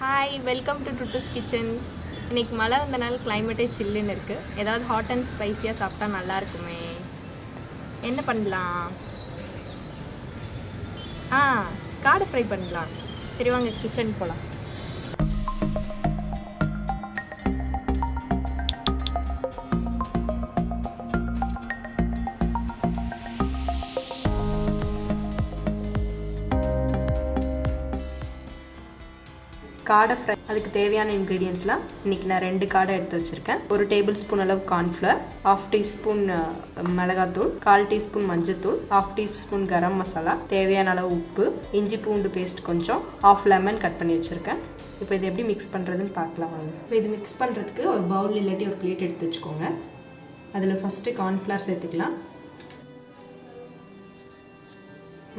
Hi, welcome to Tutu's Kitchen. இன்னைக்கு மழை வந்தனால கிளைமேட்டே சில்லுன்னு இருக்கு. ஏதாவது ஹாட் அண்ட் ஸ்பைசியா சாப்பிட்டா நல்லா இருக்குமே. என்ன பண்ணலாம்? காடை ஃப்ரை பண்ணலாம். சரி வாங்க கிச்சன் போலாம். காடை ஃப்ரை அதுக்கு தேவையான இன்க்ரீடியன்ட்ஸ்லாம் இன்றைக்கி நான் 2 காடை எடுத்து வச்சுருக்கேன். 1 டேபிள் ஸ்பூன் அளவு கார்ன்ஃப்ளவர், 1/2 டீஸ்பூன் மிளகாத்தூள், 1/4 டீஸ்பூன் மஞ்சத்தூள், 1/2 டீஸ்பூன் கரம் மசாலா, தேவையான அளவு உப்பு, இஞ்சி பூண்டு பேஸ்ட் கொஞ்சம், 1/2 லெமன் கட் பண்ணி வச்சுருக்கேன். இப்போ இது எப்படி மிக்ஸ் பண்ணுறதுன்னு பார்க்கலாம் வாங்க. இப்போ இது மிக்ஸ் பண்ணுறதுக்கு ஒரு பவுல் இல்லாட்டி ஒரு பிளேட் எடுத்து வச்சுக்கோங்க. அதில் ஃபஸ்ட்டு கார்ன்ஃப்ளவர் சேர்த்துக்கலாம்,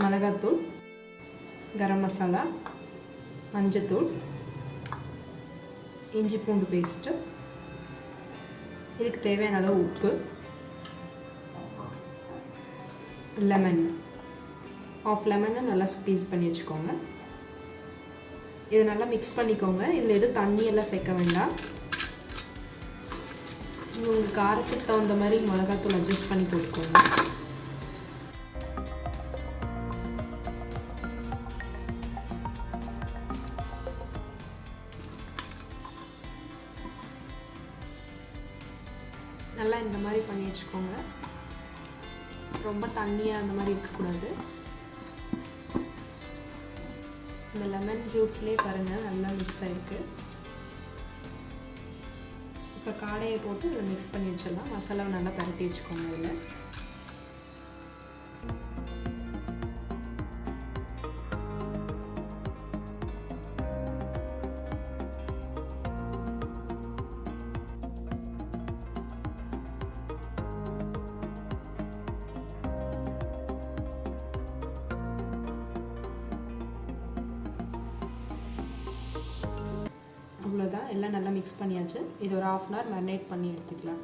மிளகாத்தூள், கரம் மசாலா, மஞ்சத்தூள், இஞ்சி பூண்டு பேஸ்ட்டு, இதுக்கு தேவையான அளவு உப்பு, லெமன், 1/2 லெமனை நல்லா ஸ்க்வீஸ் பண்ணி வச்சுக்கோங்க. இதை நல்லா மிக்ஸ் பண்ணிக்கோங்க. இதில் எதுவும் தண்ணியெல்லாம் சேர்க்க வேண்டாம். உங்கள் காரத்துக்கு தகுந்த மாதிரி மிளகாத்தூள் அட்ஜஸ்ட் பண்ணி போட்டுக்கோங்க. நல்லா இந்த மாதிரி பண்ணி வச்சுக்கோங்க. ரொம்ப தண்ணியாக அந்த மாதிரி இருக்கக்கூடாது. இந்த லெமன் ஜூஸ்லேயே பாருங்கள் நல்லா மிக்ஸ் ஆகிருக்கு. இப்போ காடையை போட்டு இதில் மிக்ஸ் பண்ணி வச்சிடலாம். மசாலாவை நல்லா பரட்டி வச்சுக்கோங்க. இதில் அவ்வளோதான், எல்லாம் நல்லா மிக்ஸ் பண்ணியாச்சு. இது ஒரு 1/2 hour மேரினேட் பண்ணி எடுத்துக்கலாம்.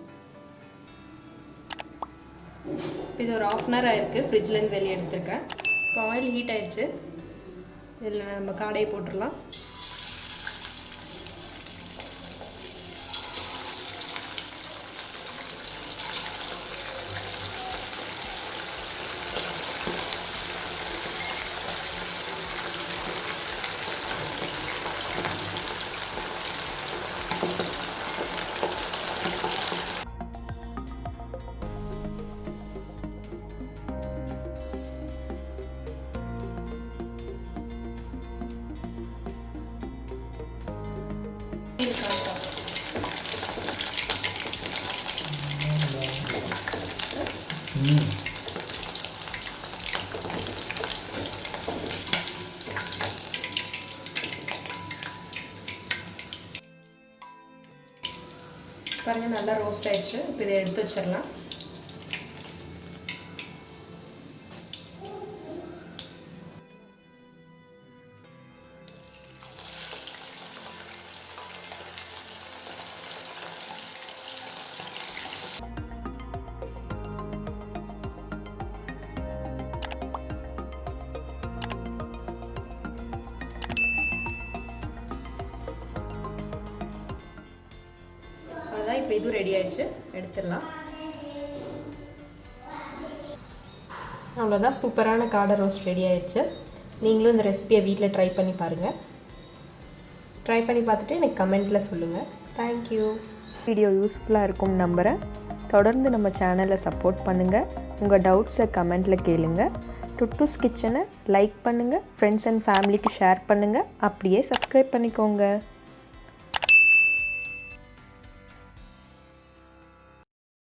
இப்போ இது ஒரு 1/2 hour ஆயிருக்கு, ஃப்ரிட்ஜ்லேருந்து வெளியே எடுத்துருக்கேன். இப்போ ஆயில் ஹீட் ஆயிடுச்சு. இதில் நம்ம காடையை போட்டுடலாம். பாருங்கள் நல்லா ரோஸ்ட் ஆயிடுச்சு. இப்போ இதை எடுத்து வச்சிடலாம். இப்போ இதுவும் ரெடி ஆயிடுச்சு, எடுத்துடலாம். அவ்வளோதான், சூப்பரான காடை ரோஸ்ட் ரெடி ஆயிடுச்சு. நீங்களும் இந்த ரெசிபியை வீட்டில் ட்ரை பண்ணி பாருங்கள். ட்ரை பண்ணி பார்த்துட்டு எனக்கு கமெண்ட்டில் சொல்லுங்கள். தேங்க்யூ. வீடியோ யூஸ்ஃபுல்லாக இருக்கும் நம்புகிறேன். தொடர்ந்து நம்ம சேனலை சப்போர்ட் பண்ணுங்கள். உங்கள் டவுட்ஸை கமெண்ட்டில் கேளுங்க. டுட்டூஸ் கிச்சனை லைக் பண்ணுங்கள், ஃப்ரெண்ட்ஸ் அண்ட் ஃபேமிலிக்கு ஷேர் பண்ணுங்கள், அப்படியே சப்ஸ்கிரைப் பண்ணிக்கோங்க.